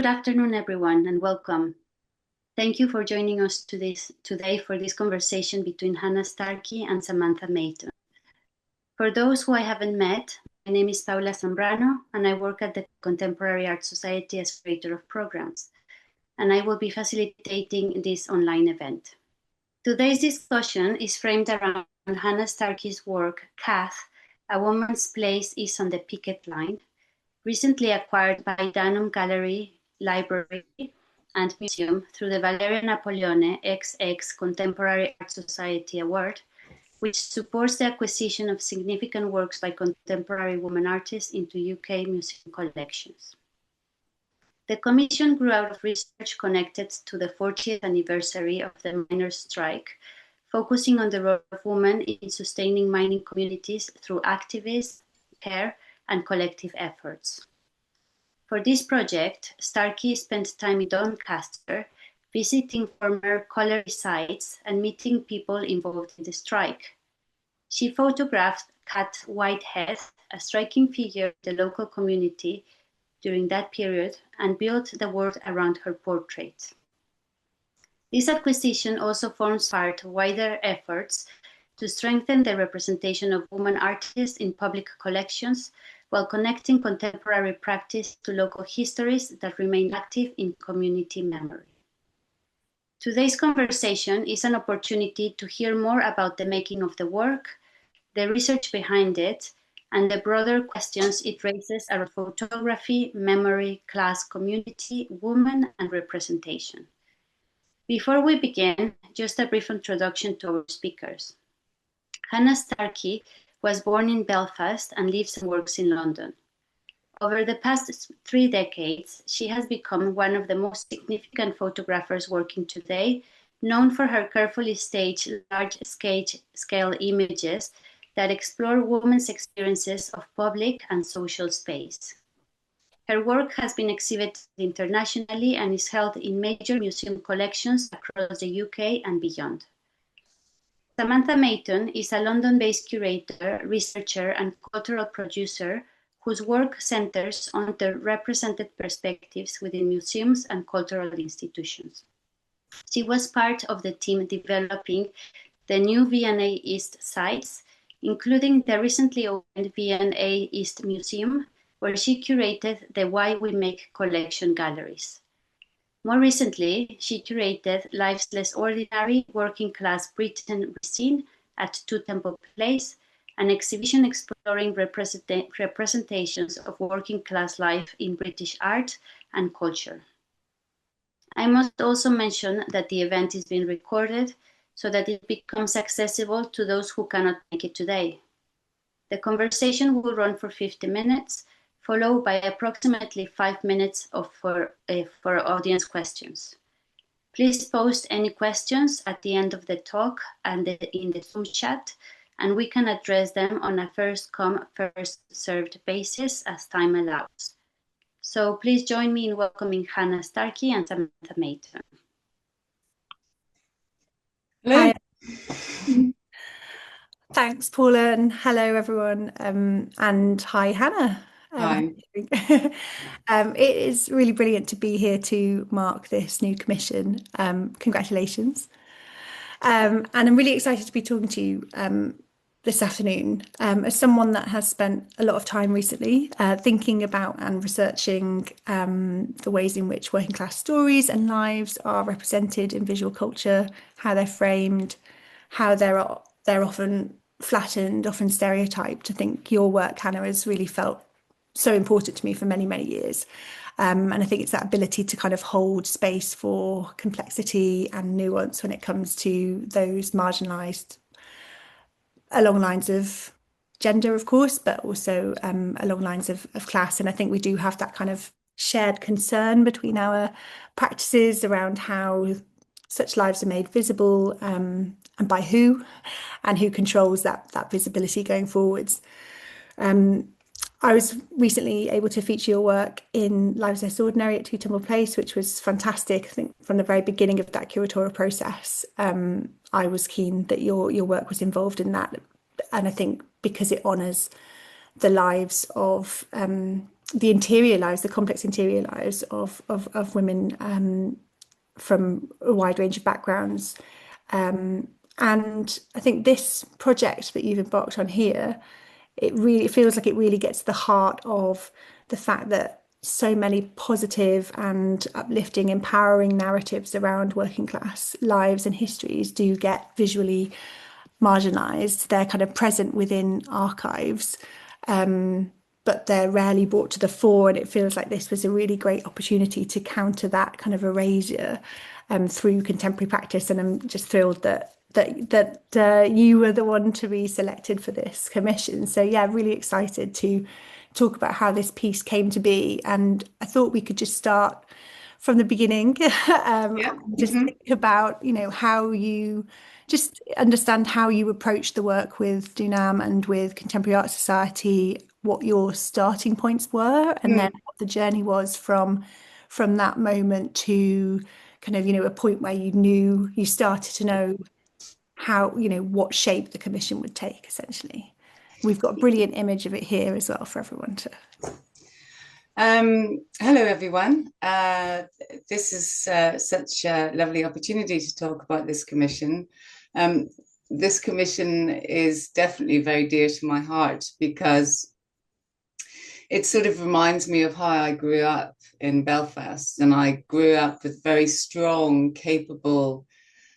Good afternoon, everyone, and welcome. Thank you for joining us today for this conversation between Hannah Starkey and Samatha Manton. For those who I haven't met, my name is Paula Zambrano, and I work at the Contemporary Art Society as curator of programs, and I will be facilitating this online event. Today's discussion is framed around Hannah Starkey's work, Kath, A Woman's Place is on the Picket Line, recently acquired by Danum Gallery, Library and Museum through the Valeria Napoleone XX Contemporary Art Society Award, which supports the acquisition of significant works by contemporary women artists into UK museum collections. The commission grew out of research connected to the 40th anniversary of the miners' strike, focusing on the role of women in sustaining mining communities through activism, care, and collective efforts. For this project, Starkey spent time in Doncaster, visiting former colliery sites and meeting people involved in the strike. She photographed Kat Whitehead, a striking figure in the local community during that period, and built the world around her portrait. This acquisition also forms part of wider efforts to strengthen the representation of women artists in public collections while connecting contemporary practice to local histories that remain active in community memory. Today's conversation is an opportunity to hear more about the making of the work, the research behind it, and the broader questions it raises around photography, memory, class, community, women, and representation. Before we begin, just a brief introduction to our speakers. Hannah Starkey was born in Belfast and lives and works in London. Over the past 3 decades, she has become one of the most significant photographers working today, known for her carefully staged large-scale images that explore women's experiences of public and social space. Her work has been exhibited internationally and is held in major museum collections across the UK and beyond. Samatha Manton is a London-based curator, researcher, and cultural producer whose work centers on the represented perspectives within museums and cultural institutions. She was part of the team developing the new V&A East sites, including the recently opened V&A East Museum, where she curated the Why We Make collection galleries. More recently, she curated Life's Less Ordinary Working Class Britain Reseen at 2 Temple Place, an exhibition exploring representations of working class life in British art and culture. I must also mention that the event is being recorded so that it becomes accessible to those who cannot make it today. The conversation will run for 50 minutes, followed by approximately 5 minutes for audience questions. Please post any questions at the end of the talk and in the Zoom chat, and we can address them on a first-come, first-served basis as time allows. So please join me in welcoming Hannah Starkey and Samatha Manton. Hello. Hi. Thanks, Paula, and hello, everyone, and hi, Hannah. Hi. It is really brilliant to be here to mark this new commission. Congratulations. And I'm really excited to be talking to you this afternoon as someone that has spent a lot of time recently thinking about and researching the ways in which working class stories and lives are represented in visual culture, how they're framed, how they're often flattened, often stereotyped. I think your work, Hannah, has really felt so important to me for many, many years. And I think it's that ability to kind of hold space for complexity and nuance when it comes to those marginalised along lines of gender, of course, but also along lines of class. And I think we do have that kind of shared concern between our practices around how such lives are made visible and by who, and who controls that visibility going forwards. I was recently able to feature your work in Life's Less Ordinary at 2 Temple Place, which was fantastic. I think from the very beginning of that curatorial process, I was keen that your work was involved in that. And I think because it honours the lives of the interior lives, the complex interior lives of women from a wide range of backgrounds. And I think this project that you've embarked on here, it feels like it really gets to the heart of the fact that so many positive and uplifting, empowering narratives around working class lives and histories do get visually marginalised. They're kind of present within archives, but they're rarely brought to the fore. And it feels like this was a really great opportunity to counter that kind of erasure through contemporary practice. And I'm just thrilled that you were the one to be selected for this commission. So yeah, really excited to talk about how this piece came to be. And I thought we could just start from the beginning, just think about, how you just understand how you approach the work with DGLAM and with Contemporary Art Society, what your starting points were, and then what the journey was from that moment to kind of, a point where you started to know how, what shape the commission would take, essentially. We've got a brilliant image of it here as well for everyone to. Hello, everyone. This is such a lovely opportunity to talk about this commission. This commission is definitely very dear to my heart because it sort of reminds me of how I grew up in Belfast, and I grew up with very strong, capable,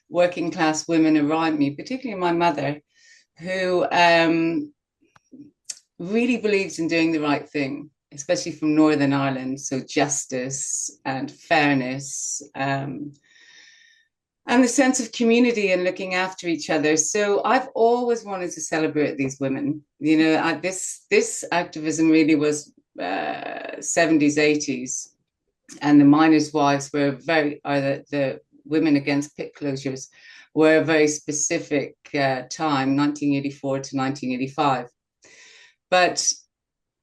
working class women around me, particularly my mother, who really believes in doing the right thing, especially from Northern Ireland. So justice and fairness, and the sense of community and looking after each other. So I've always wanted to celebrate these women. This activism really was 70s, 80s, and the miners' wives were the women against pit closures were a very specific time, 1984 to 1985. But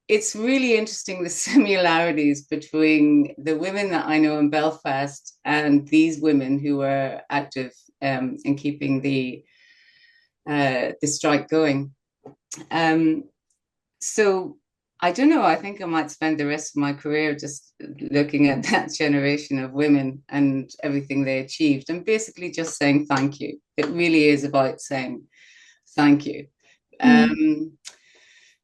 it's really interesting, the similarities between the women that I know in Belfast and these women who were active in keeping the strike going. So I don't know, I think I might spend the rest of my career just looking at that generation of women and everything they achieved and basically just saying thank you. It really is about saying thank you.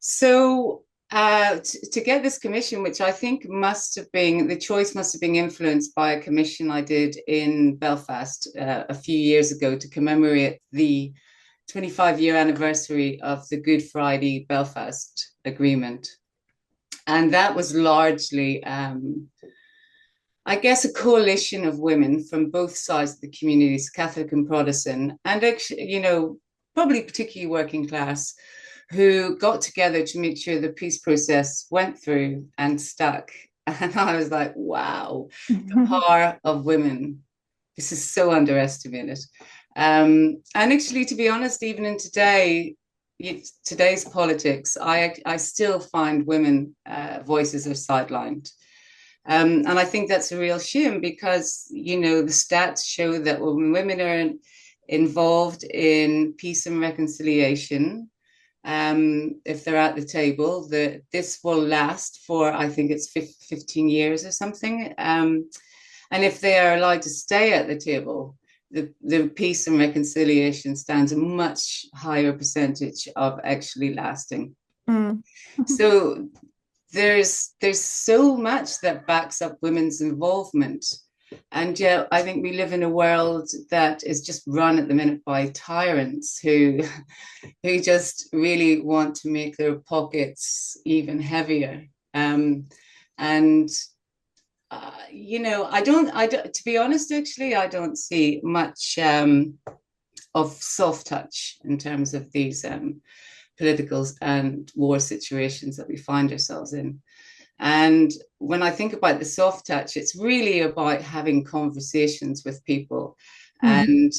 So to get this commission, which I think the choice must have been influenced by a commission I did in Belfast a few years ago to commemorate the 25-year anniversary of the Good Friday Belfast Agreement. And that was largely, I guess, a coalition of women from both sides of the communities, Catholic and Protestant, and actually, probably particularly working class, who got together to make sure the peace process went through and stuck. And I was like, wow, the power of women. This is so underestimated. And actually, to be honest, even in today's politics, I still find women voices are sidelined. And I think that's a real shame because, the stats show that when women are involved in peace and reconciliation, if they're at the table, this will last for, I think it's 15 years or something. And if they are allowed to stay at the table, the peace and reconciliation stands a much higher percentage of actually lasting. So there's so much that backs up women's involvement. And yeah, I think we live in a world that is just run at the minute by tyrants who just really want to make their pockets even heavier. I don't, to be honest, actually, I don't see much of soft touch in terms of these political and war situations that we find ourselves in. And when I think about the soft touch, it's really about having conversations with people and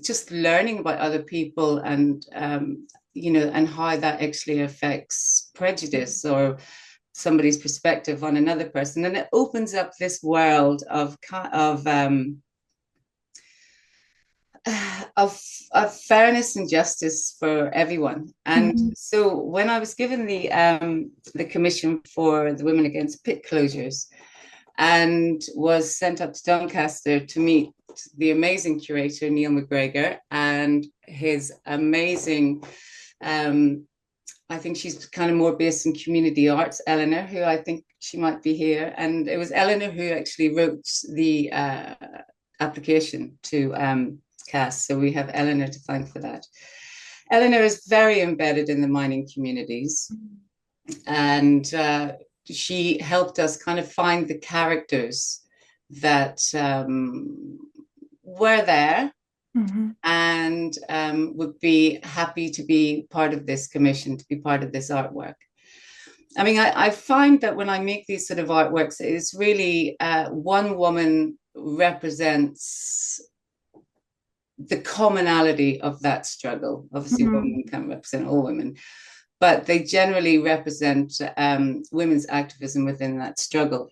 just learning about other people and, and how that actually affects prejudice or somebody's perspective on another person. And it opens up this world of of fairness and justice for everyone. And so when I was given the commission for the Women Against Pit Closures and was sent up to Doncaster to meet the amazing curator, Neil McGregor, and his amazing, I think she's kind of more based in community arts, Eleanor, who I think she might be here. And it was Eleanor who actually wrote the application to CAS. So we have Eleanor to thank for that. Eleanor is very embedded in the mining communities. And she helped us kind of find the characters that were there and would be happy to be part of this commission, to be part of this artwork. I mean, I find that when I make these sort of artworks, it's really one woman represents the commonality of that struggle. Obviously, women can't represent all women, but they generally represent women's activism within that struggle.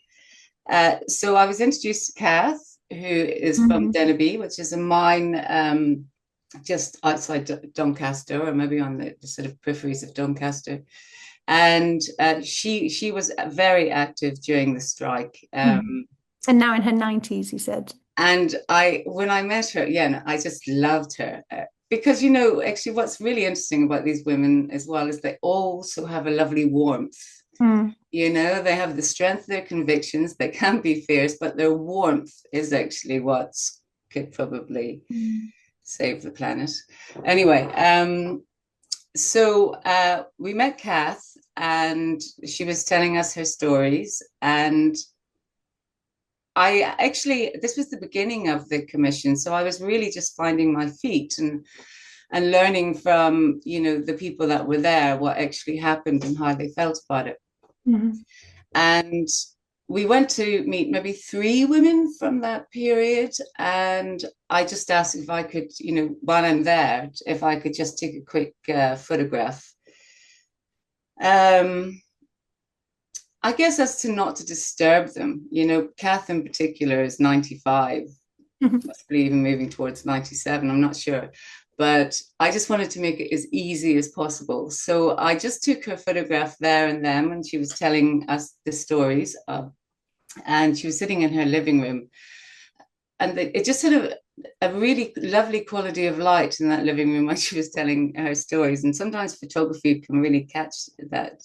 So I was introduced to Kath, who is from Deneby, which is a mine just outside Doncaster, or maybe on the sort of peripheries of Doncaster. And she was very active during the strike. And now in her 90s, you said. And when I met her, I just loved her. Because, you know, actually what's really interesting about these women as well is they also have a lovely warmth. You know, they have the strength of their convictions. They can be fierce, but their warmth is actually what could probably save the planet. Anyway, so we met Kath, and she was telling us her stories. And this was the beginning of the commission. So I was really just finding my feet and learning from, you know, the people that were there, what actually happened and how they felt about it. And we went to meet maybe 3 women from that period. And I just asked if I could, you know, while I'm there, if I could just take a quick photograph. I guess as to not to disturb them. You know, Kath in particular is 95, possibly even moving towards 97, I'm not sure. But I just wanted to make it as easy as possible. So I just took her photograph there and then when she was telling us the stories. And she was sitting in her living room. And it just had a really lovely quality of light in that living room when she was telling her stories. And sometimes photography can really catch that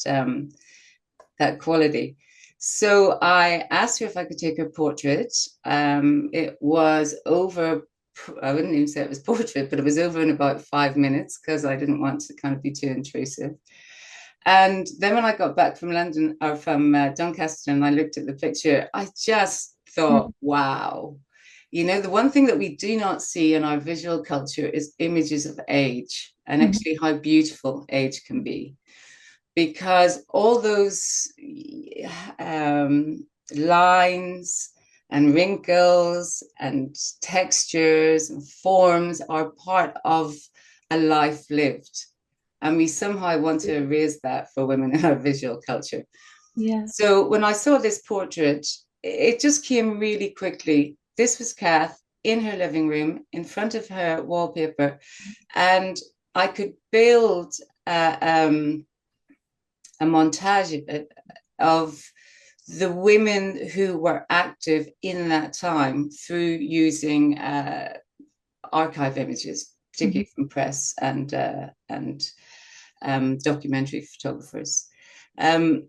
quality. So I asked her if I could take her portrait. It was over, I wouldn't even say it was portrait, but it was over in about 5 minutes because I didn't want to kind of be too intrusive. And then when I got back from London or from Doncaster and I looked at the picture, I just thought, wow. You know, the one thing that we do not see in our visual culture is images of age and actually how beautiful age can be. Because all those lines and wrinkles and textures and forms are part of a life lived. And we somehow want to erase that for women in our visual culture. Yeah. So when I saw this portrait, it just came really quickly. This was Kath in her living room, in front of her wallpaper. And I could build a montage of the women who were active in that time through using archive images, particularly from press and documentary photographers, and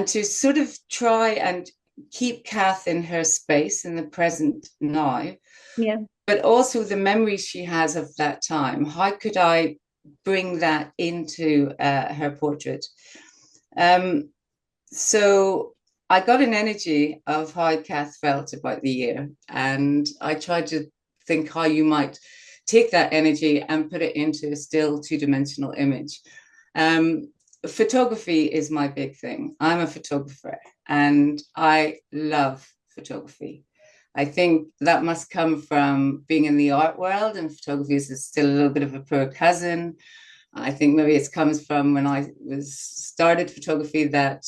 to sort of try and keep Kath in her space in the present now, but also the memories she has of that time. How could I bring that into her portrait? So I got an energy of how Kath felt about the year, and I tried to think how you might take that energy and put it into a still 2-dimensional image. Photography is my big thing. I'm a photographer and I love photography. I think that must come from being in the art world, and photography is still a little bit of a poor cousin. I think maybe it comes from when I started photography, that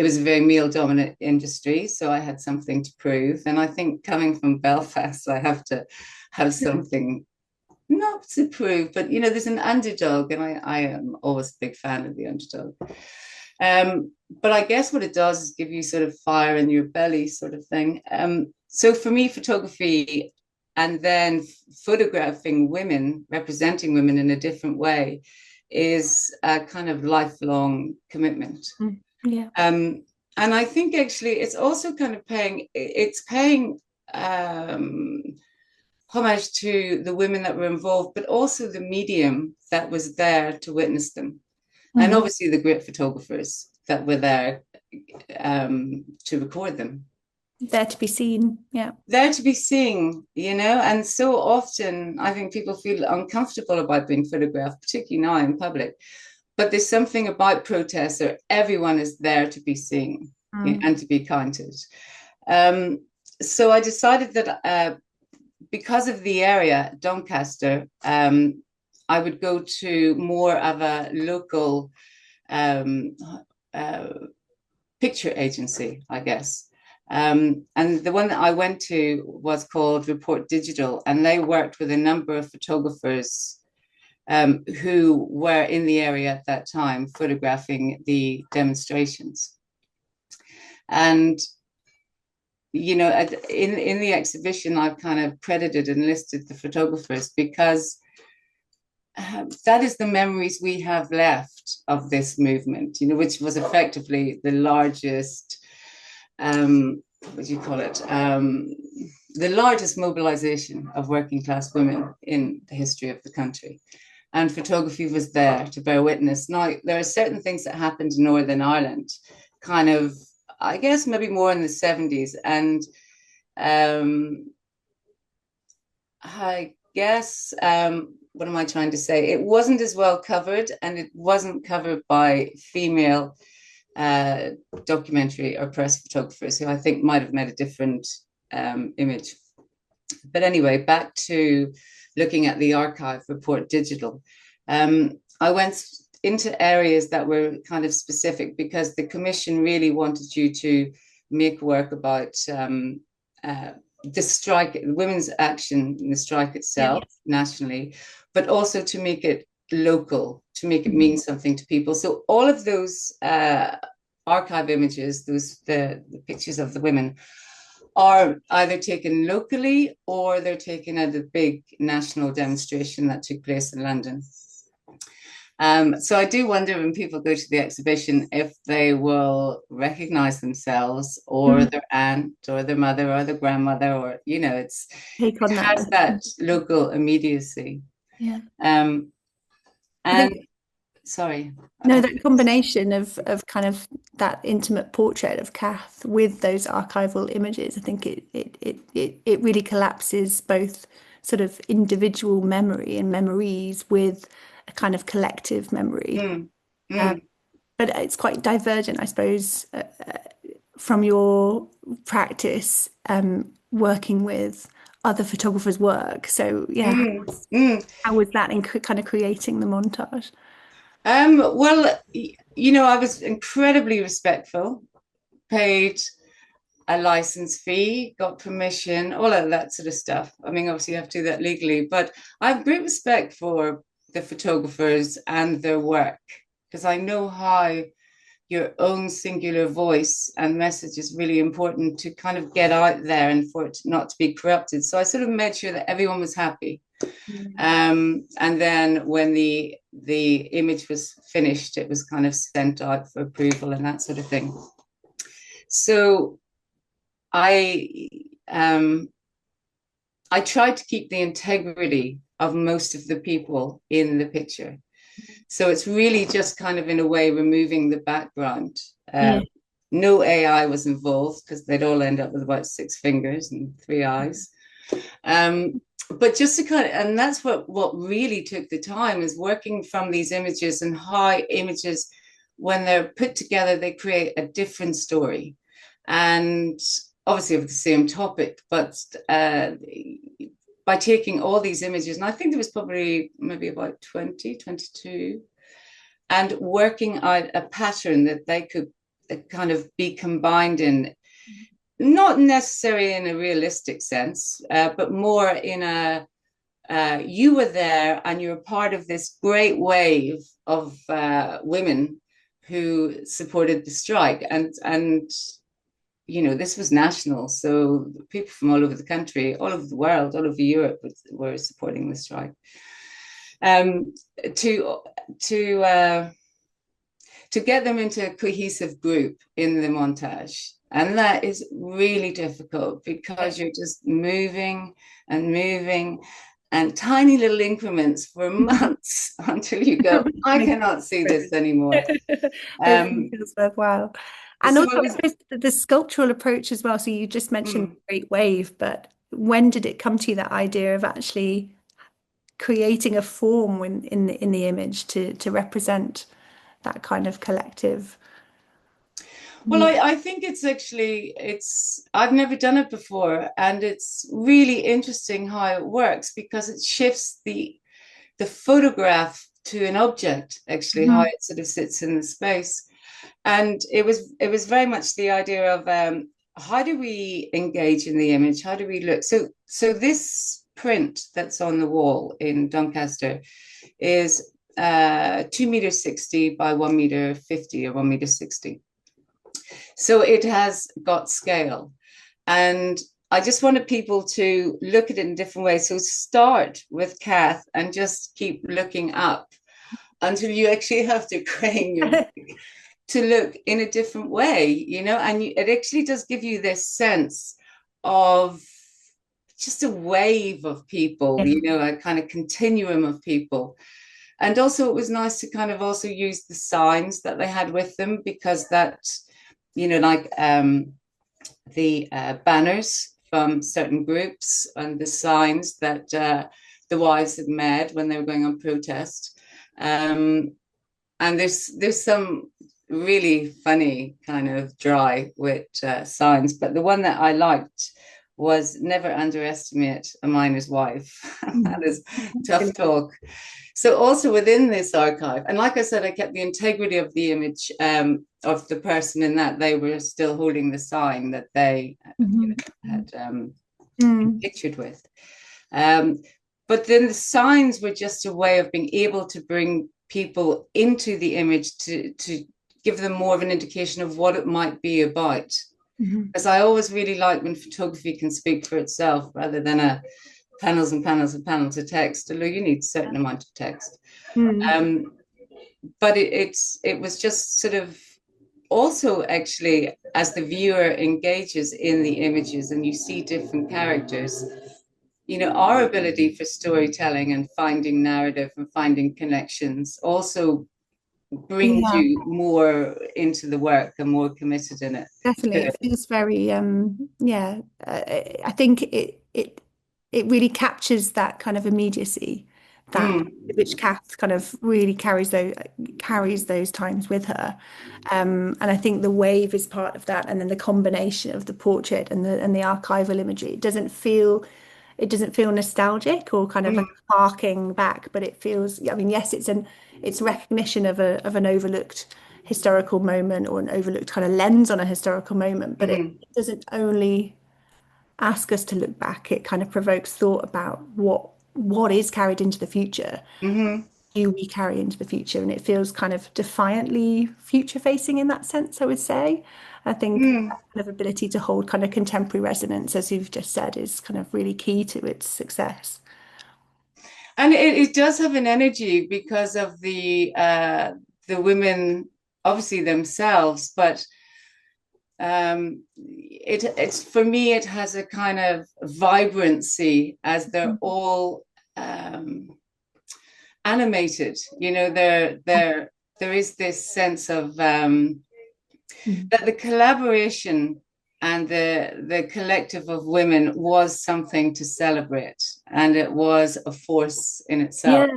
it was a very male-dominant industry, so I had something to prove. And I think coming from Belfast, I have to have something not to prove, but there's an underdog, and I am always a big fan of the underdog. But I guess what it does is give you sort of fire in your belly, sort of thing. So for me, photography and then photographing women, representing women in a different way, is a kind of lifelong commitment. Yeah. And I think actually it's also kind of paying homage to the women that were involved, but also the medium that was there to witness them. And obviously the great photographers that were there to record them. There to be seen, yeah. There to be seen, and so often I think people feel uncomfortable about being photographed, particularly now in public. But there's something about protests where everyone is there to be seen and to be counted. So I decided that because of the area, Doncaster, I would go to more of a local picture agency, I guess. And the one that I went to was called Report Digital, and they worked with a number of photographers who were in the area at that time photographing the demonstrations. And in the exhibition, I've kind of credited and listed the photographers because that is the memories we have left of this movement, which was effectively the largest, what do you call it? The largest mobilization of working class women in the history of the country. And photography was there to bear witness. Now, there are certain things that happened in Northern Ireland, kind of, I guess, maybe more in the 70s. And I guess, what am I trying to say? It wasn't as well covered, and it wasn't covered by female documentary or press photographers who I think might have made a different image. But anyway, back to looking at the archive, Report Digital. I went into areas that were kind of specific because the commission really wanted you to make work about the strike, women's action in the strike itself nationally, but also to make it local, to make it mean something to people. So all of those archive images, the pictures of the women, are either taken locally or they're taken at a big national demonstration that took place in London. So I do wonder when people go to the exhibition if they will recognize themselves or their aunt or their mother or their grandmother, or, it has that local immediacy. Yeah. And sorry. No, that combination of kind of that intimate portrait of Kath with those archival images, I think it really collapses both sort of individual memory and memories with a kind of collective memory. But it's quite divergent, I suppose, from your practice working with other photographers' work. So yeah, how was that in kind of creating the montage? Well, I was incredibly respectful, paid a license fee, got permission, all of that sort of stuff. I mean, obviously you have to do that legally, but I have great respect for the photographers and their work, because I know how your own singular voice and message is really important to kind of get out there and for it not to be corrupted. So I sort of made sure that everyone was happy. And then when the image was finished, it was kind of sent out for approval and that sort of thing. So I tried to keep the integrity of most of the people in the picture. So it's really just kind of, in a way, removing the background. No AI was involved because they'd all end up with about 6 fingers and 3 eyes. But just to kind of, and that's what really took the time, is working from these images and how images, when they're put together, they create a different story. And obviously of the same topic, but by taking all these images, and I think there was probably maybe about 20, 22, and working out a pattern that they could kind of be combined in, not necessarily in a realistic sense, but more in a, you were there and you're part of this great wave of women who supported the strike. And you know, this was national. So people from all over the country, all over the world, all over Europe were supporting the strike. To get them into a cohesive group in the montage. And that is really difficult because you're just moving and moving and tiny little increments for months until you go, I cannot see this anymore. It feels worthwhile. And so also the sculptural approach as well. So you just mentioned the Great Wave, but when did it come to you, that idea of actually creating a form in the image to represent that kind of collective? Well, I think it's actually, I've never done it before, and it's really interesting how it works because it shifts the photograph to an object, actually, how it sort of sits in the space. And it was very much the idea of how do we engage in the image? How do we look? So this print that's on the wall in Doncaster is 2.60 meters by 1.50 meters or 1.60 meters. So it has got scale. And I just wanted people to look at it in different ways. So start with Kath and just keep looking up until you actually have to crane your neck to look in a different way, you know, and it actually does give you this sense of just a wave of people, you know, a kind of continuum of people. And also it was nice to kind of also use the signs that they had with them, because that, you know, like the banners from certain groups and the signs that the wives had made when they were going on protest. And there's some really funny kind of dry wit signs, but the one that I liked was never underestimate a miner's wife. That is tough talk. So also within this archive, and like I said, I kept the integrity of the image of the person in that they were still holding the sign that they had pictured with. But then the signs were just a way of being able to bring people into the image to give them more of an indication of what it might be about. Because I always really like when photography can speak for itself rather than a panels and panels and panels of text, although you need a certain amount of text. But it was just sort of also actually, as the viewer engages in the images and you see different characters, you know, our ability for storytelling and finding narrative and finding connections also brings you more into the work and more committed in it. Definitely, it feels very I think it really captures that kind of immediacy that which Kath kind of really carries those times with her, and I think the wave is part of that, and then the combination of the portrait and the archival imagery. It doesn't feel nostalgic or kind of like harking back, but it feels, I mean, yes, it's recognition of an overlooked historical moment or an overlooked kind of lens on a historical moment, but it doesn't only ask us to look back. It kind of provokes thought about what is carried into the future, do we carry into the future, and it feels kind of defiantly future facing in that sense, I would say. I think that kind of ability to hold kind of contemporary resonance, as you've just said, is kind of really key to its success. And it does have an energy because of the women, obviously themselves, but it's for me, it has a kind of vibrancy as they're all animated. You know, there is this sense of that the collaboration and the collective of women was something to celebrate, and it was a force in itself.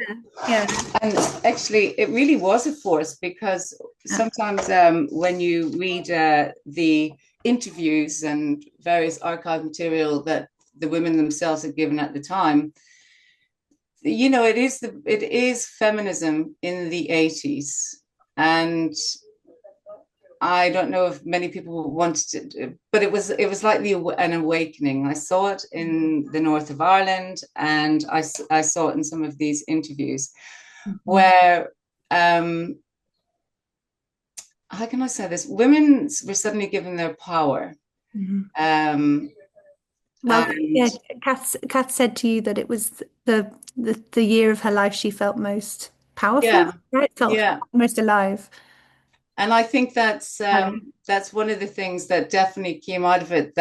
And actually it really was a force, because sometimes when you read the interviews and various archive material that the women themselves had given at the time, you know, it is feminism in the 80s, and I don't know if many people wanted to, but it was like an awakening. I saw it in the north of Ireland, and I saw it in some of these interviews where, how can I say this? Women were suddenly given their power. Well, and yeah, Kath said to you that it was the year of her life she felt most powerful, right? Felt most alive. And I think that's one of the things that definitely came out of it.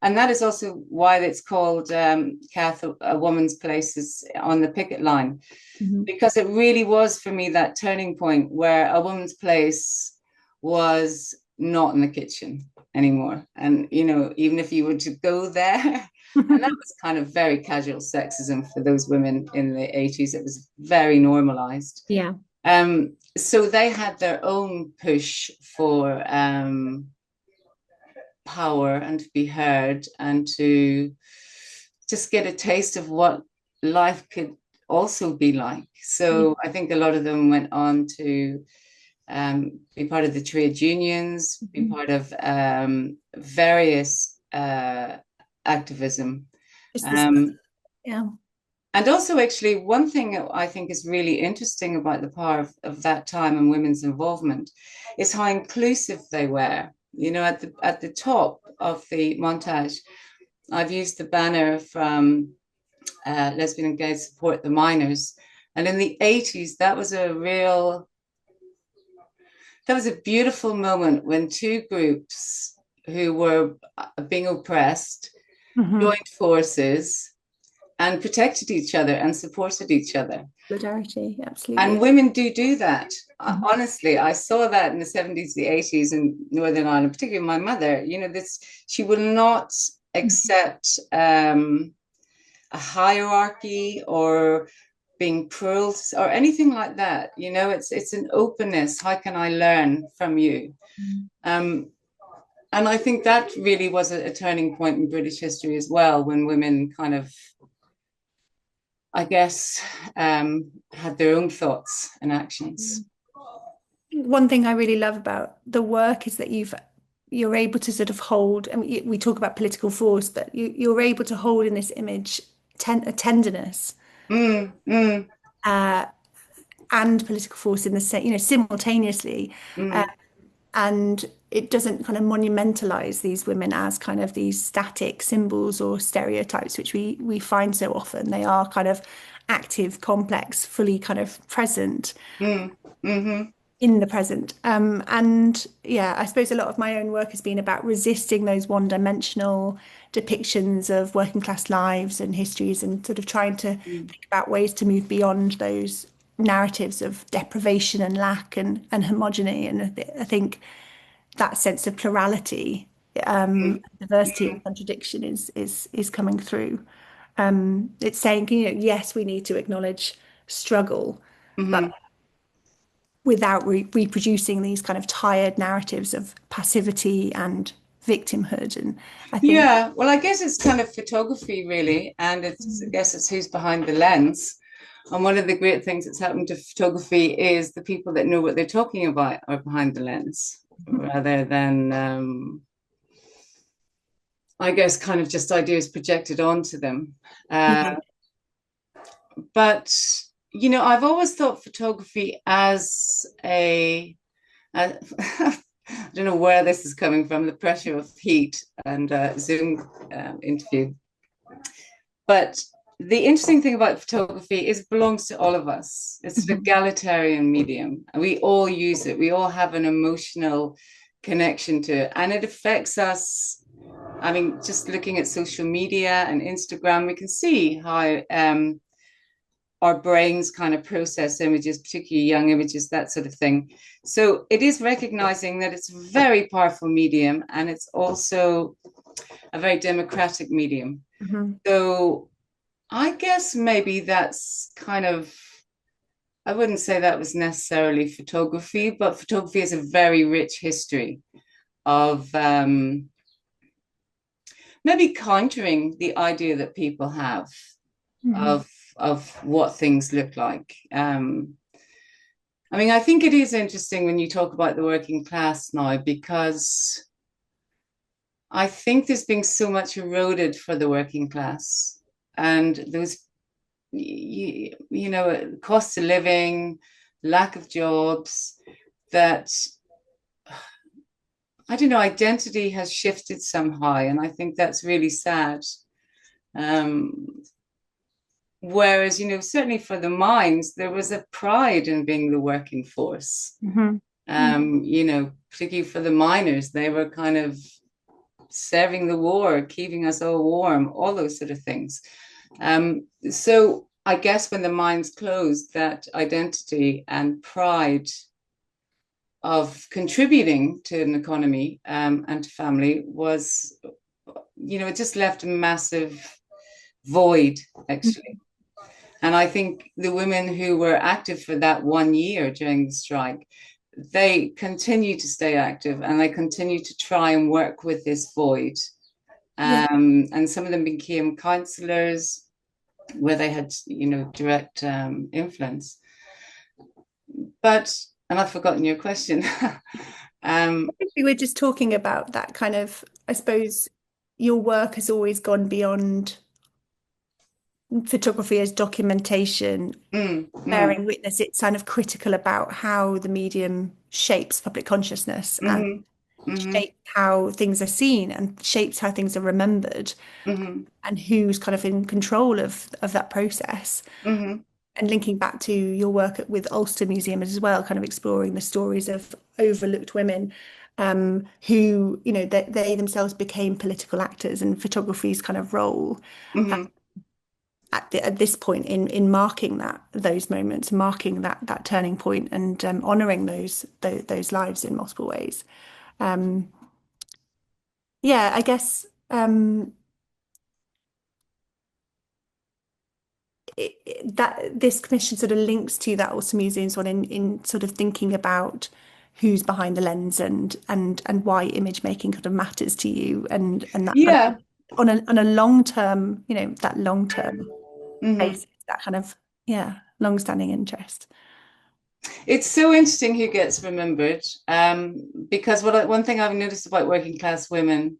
And that is also why it's called, Kath, a woman's place is on the picket line, because it really was for me that turning point where a woman's place was not in the kitchen anymore. And, you know, even if you were to go there, and that was kind of very casual sexism for those women in the 80s. It was very normalized. Yeah. So they had their own push for power and to be heard and to just get a taste of what life could also be like. So I think a lot of them went on to be part of the trade unions, be part of various activism. Yeah. And also, actually, one thing I think is really interesting about the power of that time and women's involvement is how inclusive they were. You know, at the top of the montage, I've used the banner from Lesbian and Gay Support the Miners. And in the 80s, that was a beautiful moment when two groups who were being oppressed joined forces and protected each other and supported each other. Solidarity, absolutely. And women do that. Honestly, I saw that in the 70s, the 80s in Northern Ireland, particularly my mother. You know, she will not accept a hierarchy or being cruel or anything like that. You know, it's an openness. How can I learn from you? And I think that really was a turning point in British history as well, when women kind of, I guess, had their own thoughts and actions. One thing I really love about the work is that you're able to sort of hold, I mean, we talk about political force, but you're able to hold in this image a tenderness and political force in the same, you know, simultaneously. And it doesn't kind of monumentalize these women as kind of these static symbols or stereotypes, which we find so often. They are kind of active, complex, fully kind of present in the present. And yeah, I suppose a lot of my own work has been about resisting those one-dimensional depictions of working class lives and histories, and sort of trying to think about ways to move beyond those narratives of deprivation and lack and homogeny. And I think that sense of plurality, diversity and contradiction is coming through. It's saying, you know, yes, we need to acknowledge struggle, but without reproducing these kind of tired narratives of passivity and victimhood. And I think, yeah, well, I guess it's kind of photography, really, and I guess it's who's behind the lens. And one of the great things that's happened to photography is the people that know what they're talking about are behind the lens, rather than, I guess, kind of just ideas projected onto them. But, you know, I've always thought photography as I don't know where this is coming from, the pressure of heat and Zoom interview. But the interesting thing about photography is it belongs to all of us. It's an egalitarian medium. We all use it. We all have an emotional connection to it. And it affects us. I mean, just looking at social media and Instagram, we can see how our brains kind of process images, particularly young images, that sort of thing. So it is recognizing that it's a very powerful medium, and it's also a very democratic medium. So I guess maybe that's kind of, I wouldn't say that was necessarily photography, but photography is a very rich history of maybe countering the idea that people have of what things look like. I mean, I think it is interesting when you talk about the working class now, because I think there's been so much eroded for the working class, and those, you know, cost of living, lack of jobs, that, I don't know, identity has shifted somehow, and I think that's really sad. Um, Whereas, you know, certainly for the mines, there was a pride in being the working force. You know, particularly for the miners, they were kind of serving the war, keeping us all warm, all those sort of things. So I guess when the mines closed, that identity and pride of contributing to an economy and to family was, you know, it just left a massive void, actually. And I think the women who were active for that 1 year during the strike, they continue to stay active, and they continue to try and work with this void. And some of them became councillors where they had, you know, direct influence. But, and I've forgotten your question. We were just talking about that kind of, I suppose, your work has always gone beyond photography as documentation, bearing witness. It's kind of critical about how the medium shapes public consciousness and shapes how things are seen and shapes how things are remembered, and who's kind of in control of that process. And linking back to your work with Ulster Museum as well, kind of exploring the stories of overlooked women who, you know, they themselves became political actors, and photography's kind of role at this point in marking those moments, marking that turning point, and honouring those lives in multiple ways. Yeah, I guess that this commission sort of links to that Ulster Museum's one in sort of thinking about who's behind the lens and why image making kind of matters to you, and that Yeah. on a long term, you know, that long term basis, that kind of long standing interest. It's so interesting who gets remembered, because one thing I've noticed about working class women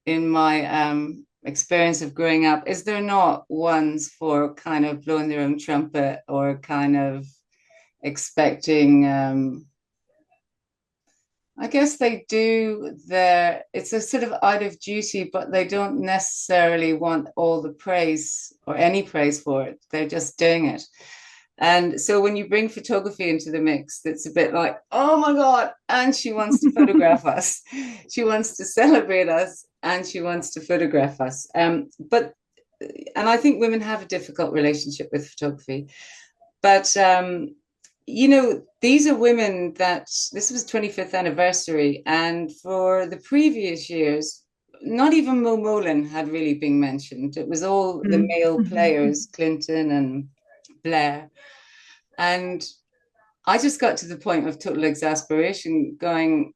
in my experience of growing up is they're not ones for kind of blowing their own trumpet or kind of expecting, I guess they do it's a sort of out of duty, but they don't necessarily want all the praise or any praise for it. They're just doing it. And so when you bring photography into the mix, it's a bit like, oh my God, and she wants to photograph us. She wants to celebrate us, and she wants to photograph us. And I think women have a difficult relationship with photography. But, you know, these are women this was 25th anniversary. And for the previous years, not even Mo Molan had really been mentioned. It was all the male players, Clinton and Blair. And I just got to the point of total exasperation, going,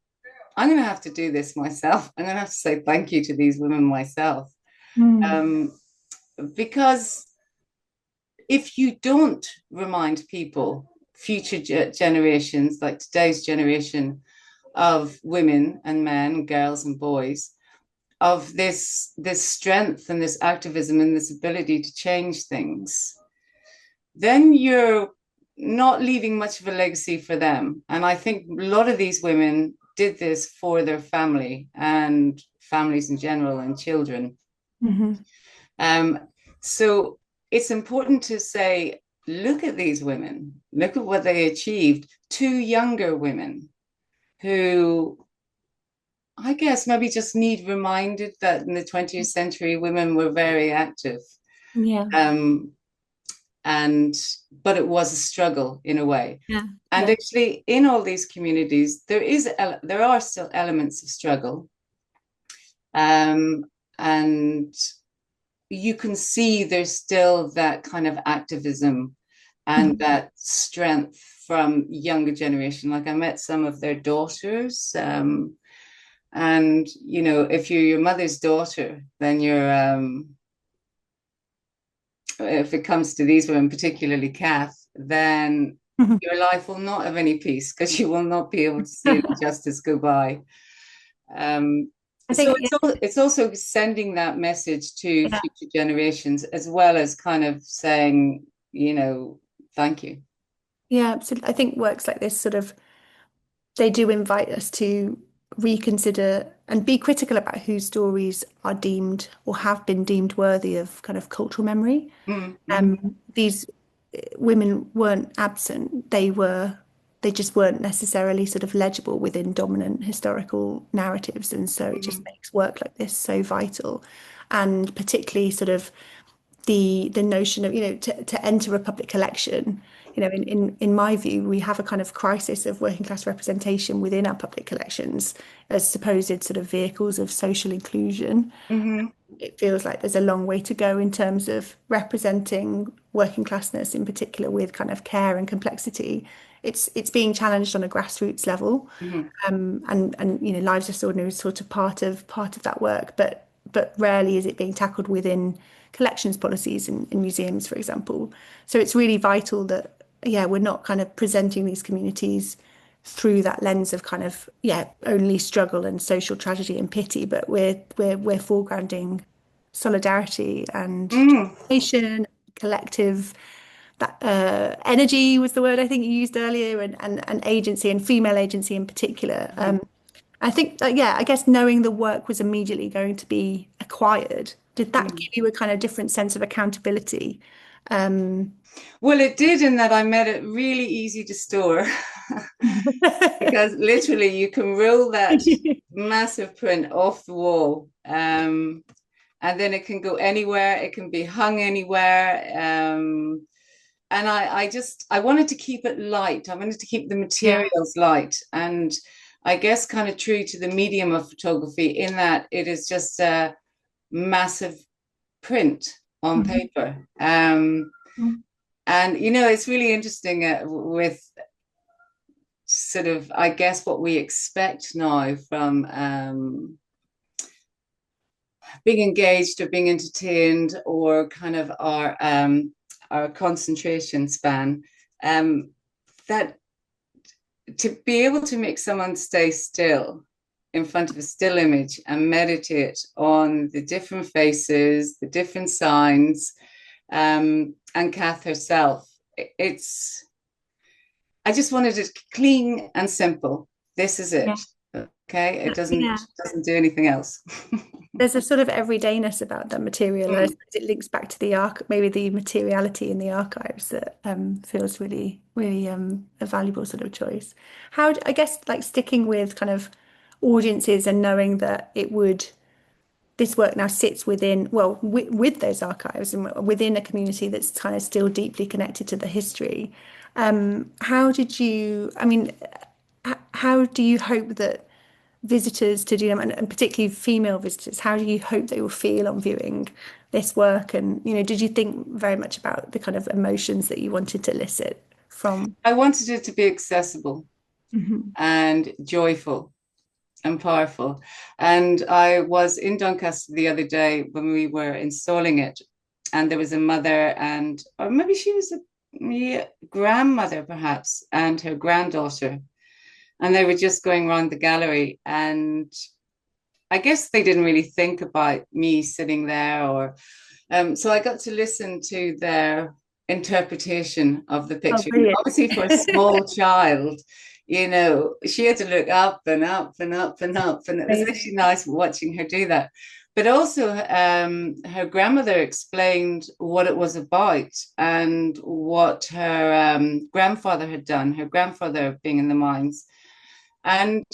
I'm going to have to do this myself. I'm going to have to say thank you to these women myself. Because if you don't remind people, future generations, like today's generation of women and men, girls and boys, of this strength and this activism and this ability to change things, then you're not leaving much of a legacy for them. And I think a lot of these women did this for their family and families in general and children. So it's important to say, look at these women, look at what they achieved. Two younger women who, I guess, maybe just need reminded that in the 20th century, women were very active. But it was a struggle in a way. And actually, in all these communities, there are still elements of struggle. And you can see there's still that kind of activism and that strength from younger generation. Like, I met some of their daughters, and you know, if you're your mother's daughter, then you're if it comes to these women, particularly Kath, then your life will not have any peace, because you will not be able to see injustice go by. I So think it's also sending that message to yeah. future generations, as well as kind of saying, thank you. Yeah, absolutely. I think works like this sort of, they do invite us to reconsider and be critical about whose stories are deemed or have been deemed worthy of kind of cultural memory. These women weren't absent. They just weren't necessarily sort of legible within dominant historical narratives. And so it just makes work like this so vital. And particularly sort of the notion of, to enter a public collection, in my view, we have a kind of crisis of working class representation within our public collections as supposed sort of vehicles of social inclusion. It feels like there's a long way to go in terms of representing working classness in particular with kind of care and complexity. It's being challenged on a grassroots level, and lives extraordinary is sort of part of that work, but rarely is it being tackled within collections policies in museums, for example. So it's really vital that we're not kind of presenting these communities through that lens of kind of only struggle and social tragedy and pity, but we're foregrounding solidarity and transformation, collective, that energy was the word I think you used earlier, and agency, and female agency in particular. I think I guess knowing the work was immediately going to be acquired, did that give you a kind of different sense of accountability? Well, it did, in that I made it really easy to store. Because literally you can roll that massive print off the wall, and then it can go anywhere, it can be hung anywhere. And I wanted to keep it light. I wanted to keep the materials light, and I guess kind of true to the medium of photography, in that it is just a massive print on paper. And it's really interesting with sort of, I guess, what we expect now from being engaged or being entertained, or kind of our concentration span, that to be able to make someone stay still in front of a still image and meditate on the different faces, the different signs, and Kath herself, I just wanted it clean and simple. This is it. Okay, it doesn't do anything else. There's a sort of everydayness about that material. It links back to maybe the materiality in the archives that feels really, really a valuable sort of choice. I guess, like, sticking with kind of audiences and knowing that this work now sits within, with those archives and within a community that's kind of still deeply connected to the history. How do you hope that visitors to DGLAM, and particularly female visitors, how do you hope they will feel on viewing this work? And, did you think very much about the kind of emotions that you wanted to elicit from? I wanted it to be accessible and joyful and powerful. And I was in Doncaster the other day when we were installing it, and there was a mother, or maybe she was a grandmother perhaps, and her granddaughter, and they were just going around the gallery, and I guess they didn't really think about me sitting there, or so I got to listen to their interpretation of the picture. Obviously, for a small child, she had to look up and up and up and up, and it was actually nice watching her do that. But also, her grandmother explained what it was about and what her grandfather had done, her grandfather being in the mines. And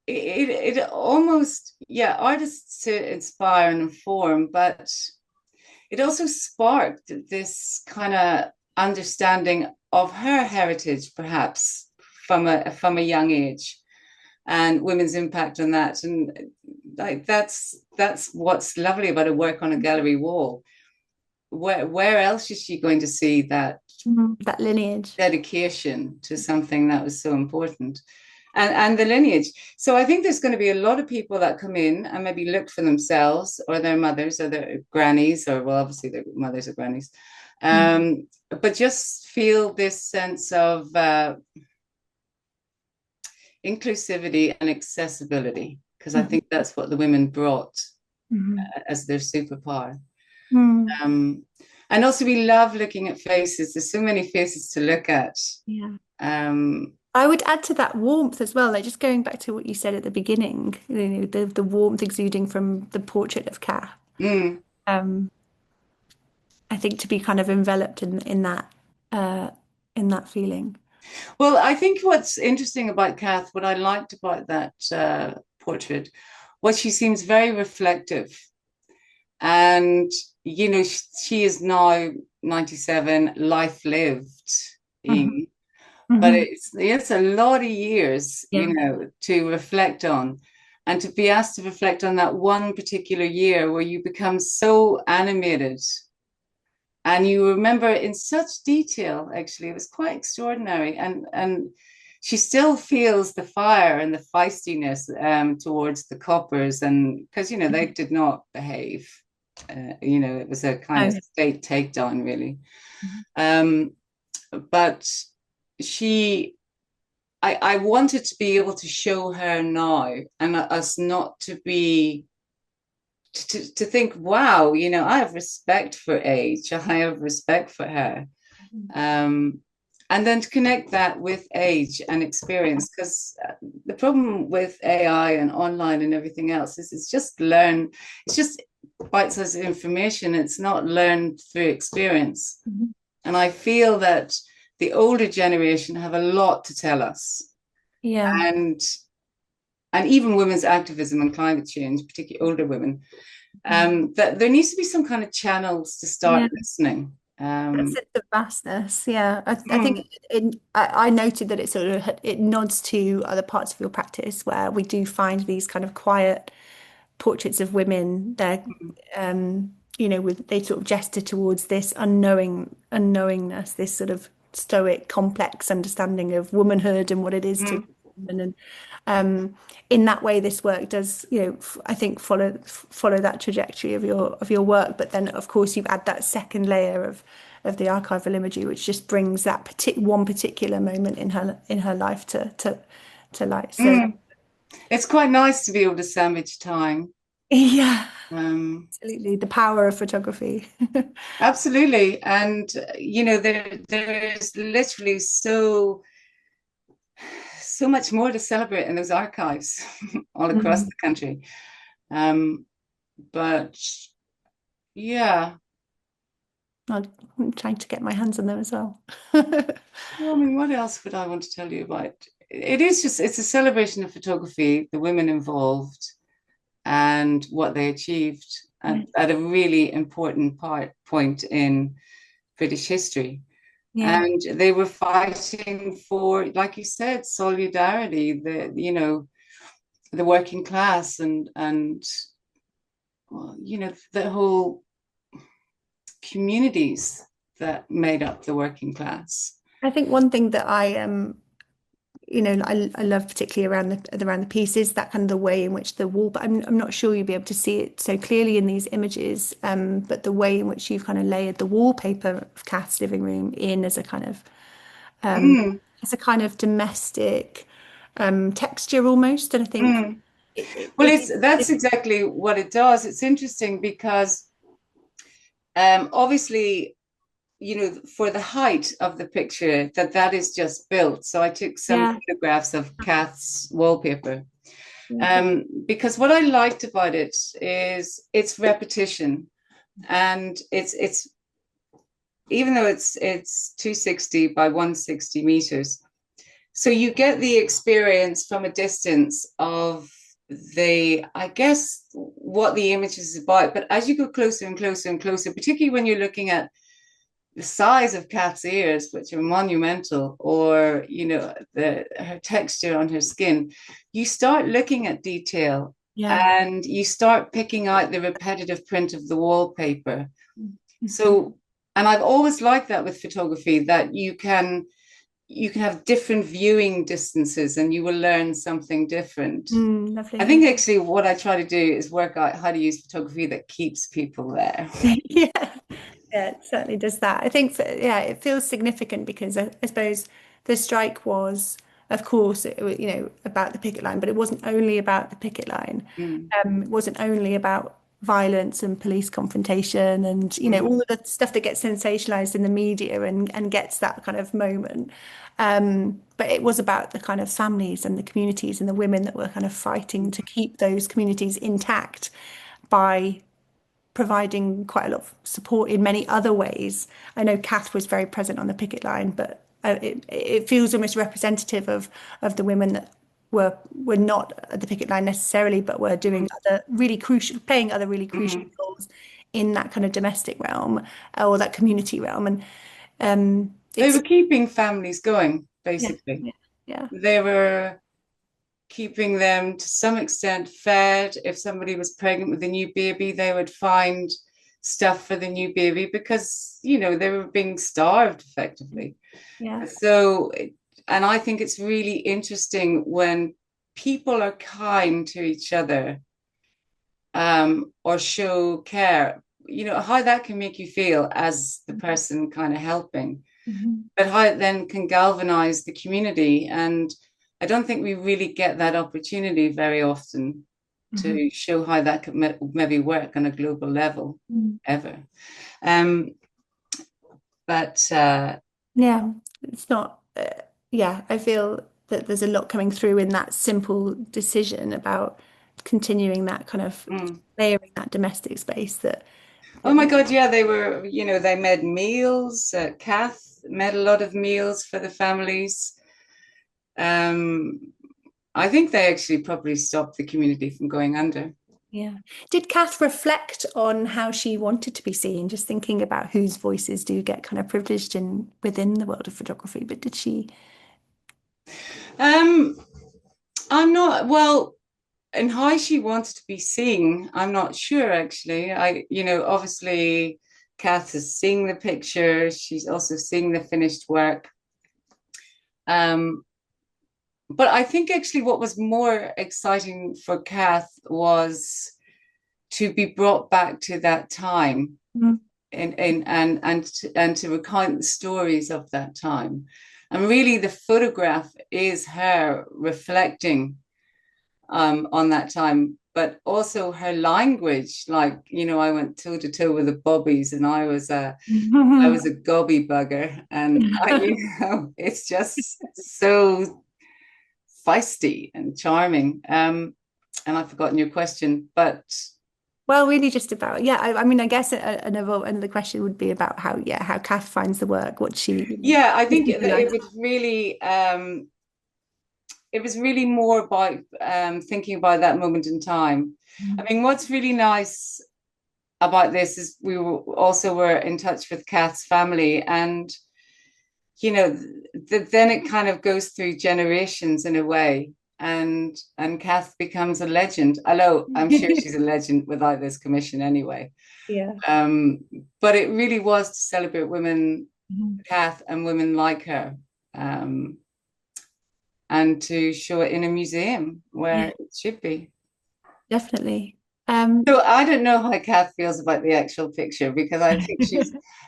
it almost, artists to inspire and inform, but it also sparked this kind of understanding of her heritage, perhaps from a young age, and women's impact on that. And like that's what's lovely about a work on a gallery wall. Where else is she going to see that lineage, dedication to something that was so important? And the lineage. So I think there's going to be a lot of people that come in and maybe look for themselves or their mothers or their grannies, or, well, obviously their mothers or grannies, but just feel this sense of inclusivity and accessibility, because I think that's what the women brought as their superpower. And also we love looking at faces. There's so many faces to look at. I would add to that warmth as well, like just going back to what you said at the beginning, you know, the warmth exuding from the portrait of Kath. I think to be kind of enveloped in that feeling. Well, I think what's interesting about Kath, what I liked about that portrait, was she seems very reflective. And, you know, she is now 97, life lived, but it's a lot of years, you know, to reflect on. And to be asked to reflect on that one particular year where you become so animated and you remember in such detail, actually, it was quite extraordinary. And she still feels the fire and the feistiness towards the coppers, and because, you know, they did not behave. You know, it was a kind of state takedown, really. But I wanted to be able to show her now, and us not to be, to think, wow, you know, I have respect for age, I have respect for her. And then to connect that with age and experience, because the problem with AI and online and everything else is it's just bite-sized information. It's not learned through experience. And I feel that the older generation have a lot to tell us. And even women's activism and climate change, particularly older women, that there needs to be some kind of channels to start listening. That sense of vastness, I think I noted that it nods to other parts of your practice where we do find these kind of quiet portraits of women. They're you know, they sort of gesture towards this unknowingness, this sort of stoic, complex understanding of womanhood and what it is to be a woman. And in that way, this work does, you know, I think follow that trajectory of your work. But then, of course, you add that second layer of the archival imagery, which just brings that one particular moment in her life to light. So it's quite nice to be able to sandwich time. Absolutely, the power of photography. Absolutely. And you know, there is literally so much more to celebrate in those archives all across the country. But yeah, I'm trying to get my hands on them as well. Well, I mean, what else would I want to tell you about? It's a celebration of photography, the women involved, and what they achieved at a really important point in British history. And they were fighting for, like you said, solidarity, the working class and well, you know, the whole communities that made up the working class. I think one thing that I you know, I love particularly around the piece is that kind of the way in which the wall, but I'm not sure you'll be able to see it so clearly in these images, but the way in which you've kind of layered the wallpaper of Kath's living room in as a kind of domestic texture almost. And I think that's exactly what it does. It's interesting because obviously, you know, for the height of the picture, that is just built. So I took some photographs of Kath's wallpaper. Because what I liked about it is its repetition, and it's even though it's 260 by 160 meters, so you get the experience from a distance of I guess what the image is about. But as you go closer and closer and closer, particularly when you're looking at the size of Kath's ears, which are monumental, or, you know, her texture on her skin, you start looking at detail and you start picking out the repetitive print of the wallpaper. So, and I've always liked that with photography, that you can have different viewing distances and you will learn something different. I think actually what I try to do is work out how to use photography that keeps people there. Yeah, it certainly does that. I think, yeah, it feels significant because I suppose the strike was, of course, it was, about the picket line, but it wasn't only about the picket line. Mm. It wasn't only about violence and police confrontation and, all of the stuff that gets sensationalized in the media and gets that kind of moment. But it was about the kind of families and the communities and the women that were kind of fighting to keep those communities intact by providing quite a lot of support in many other ways. I know Kath was very present on the picket line, but it feels almost representative of the women that were not at the picket line necessarily, but were doing playing other really crucial roles in that kind of domestic realm or that community realm. And They were keeping families going, yeah, basically. yeah, They were keeping them to some extent fed. If somebody was pregnant with a new baby, they would find stuff for the new baby because, they were being starved effectively. yeah, So, and I think it's really interesting when people are kind to each other, or show care, how that can make you feel as the person kind of helping, but how it then can galvanize the community. And I don't think we really get that opportunity very often to show how that could maybe work on a global level ever. But yeah. It's not. Yeah, I feel that there's a lot coming through in that simple decision about continuing that kind of layering that domestic space oh my God, yeah, they were, they made meals. Kath made a lot of meals for the families. I think they actually probably stopped the community from going under. Yeah. Did Kath reflect on how she wanted to be seen? Just thinking about whose voices do get kind of privileged within the world of photography, but did she? I'm not, well, and how she wants to be seen, I'm not sure actually. Obviously Kath is seeing the picture, she's also seeing the finished work. But I think actually what was more exciting for Kath was to be brought back to that time, and to recount the stories of that time. And really the photograph is her reflecting on that time, but also her language. Like, I went toe to toe with the bobbies, and I was a gobby bugger, and it's just so feisty and charming. And I've forgotten your question, but Well, really just about, yeah, I mean, I guess another question would be about how Kath finds the work, what she, yeah, I think it was really more about thinking about that moment in time. I mean, what's really nice about this is we were in touch with Kath's family, and then it kind of goes through generations in a way, and Kath becomes a legend. Although I'm sure she's a legend without this commission anyway. Yeah. But it really was to celebrate women, Kath, and women like her. And to show it in a museum where it should be. Definitely. So I don't know how Kath feels about the actual picture, because I think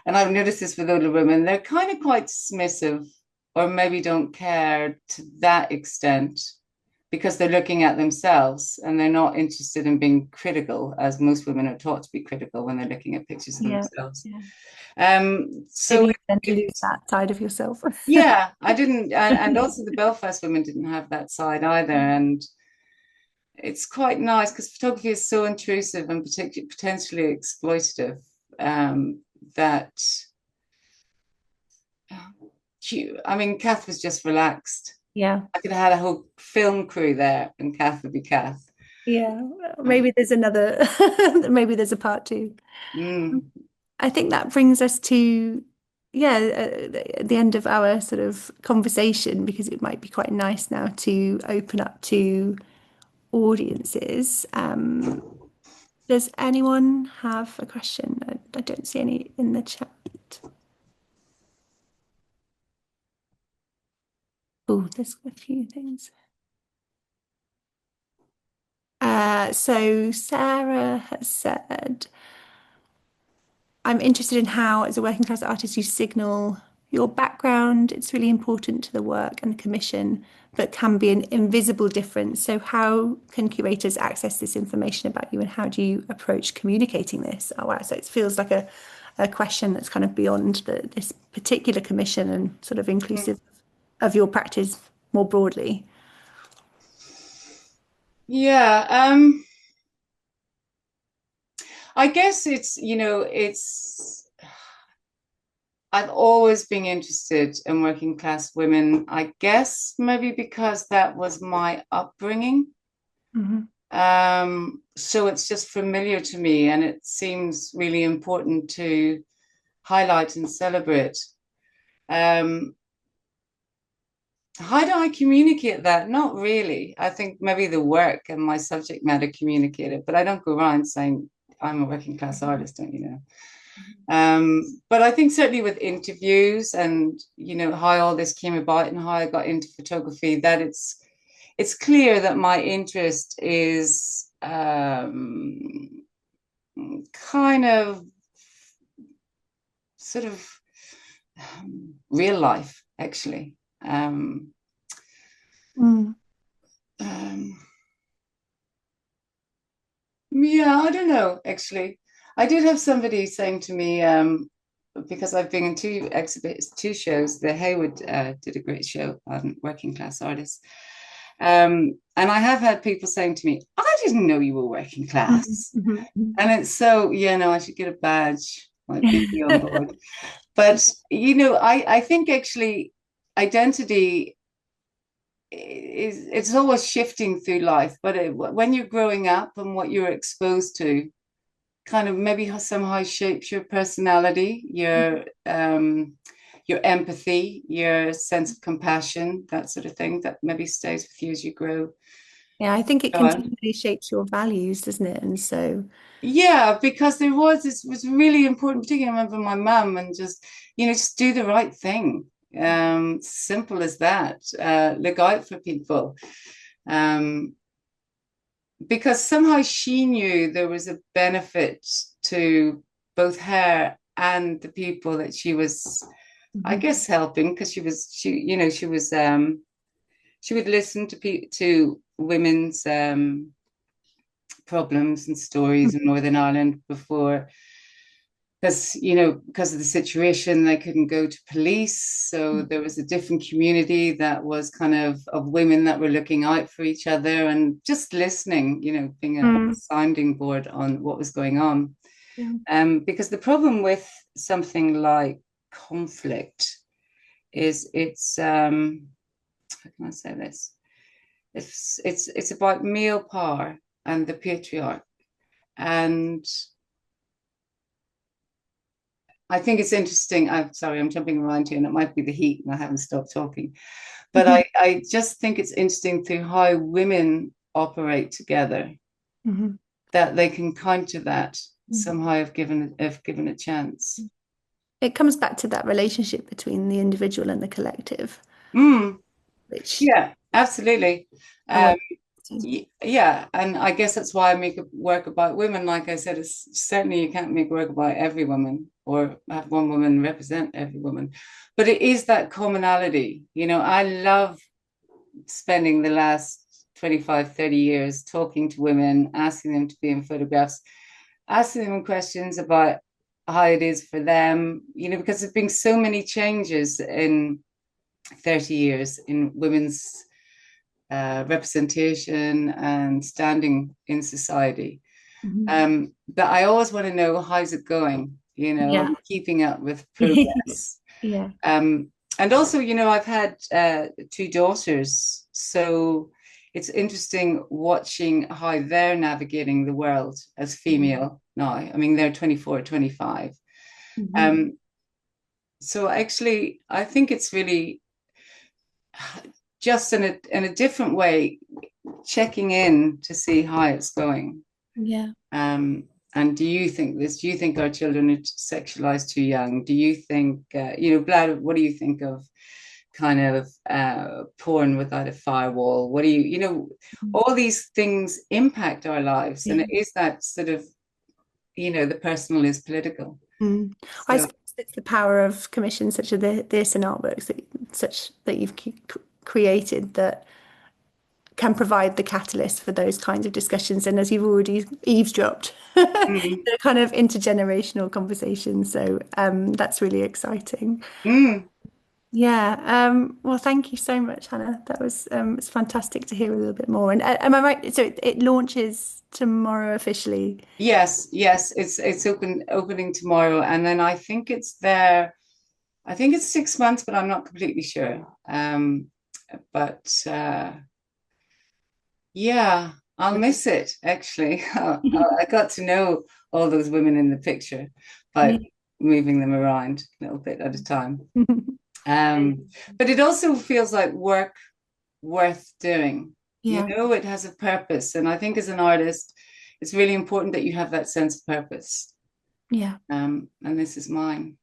and I've noticed this with older women, they're kind of quite dismissive, or maybe don't care to that extent, because they're looking at themselves and they're not interested in being critical, as most women are taught to be critical when they're looking at pictures of themselves. So maybe then lose that side of yourself. yeah, I didn't, and also the Belfast women didn't have that side either, and it's quite nice because photography is so intrusive and particularly potentially exploitative, that I mean, Kath was just relaxed. Yeah. I could have had a whole film crew there, and Kath would be Kath. Yeah. Maybe there's maybe there's a part two. I think that brings us to, the end of our sort of conversation, because it might be quite nice now to open up to audiences. Does anyone have a question? I don't see any in the chat. Oh, there's a few things. So Sarah has said, I'm interested in how, as a working class artist, you signal your background. It's really important to the work and the commission, but can be an invisible difference. So how can curators access this information about you, and how do you approach communicating this? Oh, wow. So it feels like a question that's kind of beyond this particular commission and sort of inclusive of your practice more broadly. Yeah, I guess I've always been interested in working class women. I guess maybe because that was my upbringing. So it's just familiar to me, and it seems really important to highlight and celebrate. How do I communicate that? Not really. I think maybe the work and my subject matter communicate it, but I don't go around saying I'm a working class artist, don't you know? But I think certainly with interviews and how all this came about and how I got into photography, that it's clear that my interest is kind of sort of real life, actually. Yeah, I don't know, actually. I did have somebody saying to me, because I've been in two exhibits, two shows. The Hayward did a great show on working class artists. And I have had people saying to me, I didn't know you were working class. And it's so, no, I should get a badge, might be on board. But, I think actually identity it's always shifting through life, but when you're growing up and what you're exposed to kind of maybe somehow shapes your personality, your empathy, your sense of compassion, that sort of thing that maybe stays with you as you grow. Yeah, I think it continually shapes your values, doesn't it? And so yeah, because it was really important. Particularly, I remember my mum and just do the right thing. Simple as that. Look out for people. Because somehow she knew there was a benefit to both her and the people that she was, I guess, helping, because she would listen to women's problems and stories in Northern Ireland before, because of the situation, they couldn't go to police. So there was a different community that was kind of women that were looking out for each other and just listening, being a sounding board on what was going on. Because the problem with something like conflict is how can I say this? It's about male power and the patriarch. And I think it's interesting. I'm sorry, I'm jumping around here, and it might be the heat, and I haven't stopped talking. But I just think it's interesting through how women operate together, that they can counter that somehow if given a chance. It comes back to that relationship between the individual and the collective. Which yeah, absolutely. Yeah, and I guess that's why I make work about women. Like I said, it's certainly you can't make work about every woman or have one woman represent every woman, but it is that commonality. I love spending the last 25, 30 years talking to women, asking them to be in photographs, asking them questions about how it is for them, because there's been so many changes in 30 years in women's representation and standing in society. But I always want to know, how's it going? Keeping up with progress. And also, I've had two daughters, so it's interesting watching how they're navigating the world as female now. I mean, they're 24, 25. So actually, I think it's really just in a different way, checking in to see how it's going. And do you think this? Do you think our children are sexualized too young? Do you think, Blad, what do you think of kind of porn without a firewall? What do all these things impact our lives, and it is that sort of the personal is political. I So, suppose it's the power of commissions such as this and artworks that you've created that can provide the catalyst for those kinds of discussions. And as you've already eavesdropped, the kind of intergenerational conversation. So that's really exciting. Yeah. Well, thank you so much, Hannah. That was it's fantastic to hear a little bit more. And am I right? So it launches tomorrow officially. yes, it's opening tomorrow, and then I think it's there. I think it's 6 months, but I'm not completely sure. But yeah, I'll miss it, actually. I got to know all those women in the picture by moving them around a little bit at a time. But it also feels like work worth doing. Yeah. It has a purpose. And I think as an artist, it's really important that you have that sense of purpose. Yeah. And this is mine.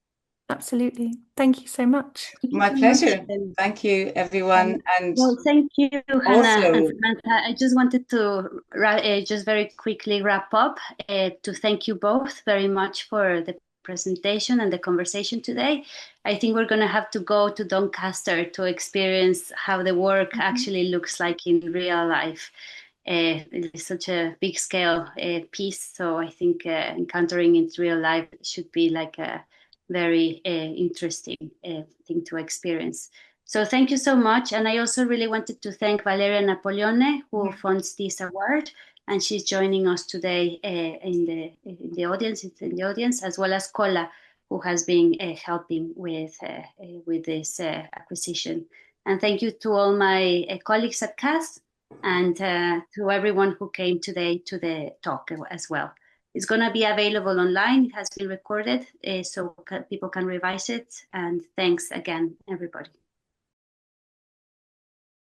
Absolutely. Thank you so much. My pleasure. Thank you, everyone. And well, thank you, Hannah and also, Samantha. I just wanted to just very quickly wrap up to thank you both very much for the presentation and the conversation today. I think we're going to have to go to Doncaster to experience how the work actually looks like in real life. It's such a big scale piece, so I think encountering it real life should be like a very interesting thing to experience. So thank you so much. And I also really wanted to thank Valeria Napoleone, who funds this award. And she's joining us today in the audience, as well as Kola, who has been helping with this acquisition. And thank you to all my colleagues at CAS and to everyone who came today to the talk as well. It's going to be available online. It has been recorded, so people can revise it. And thanks again, everybody.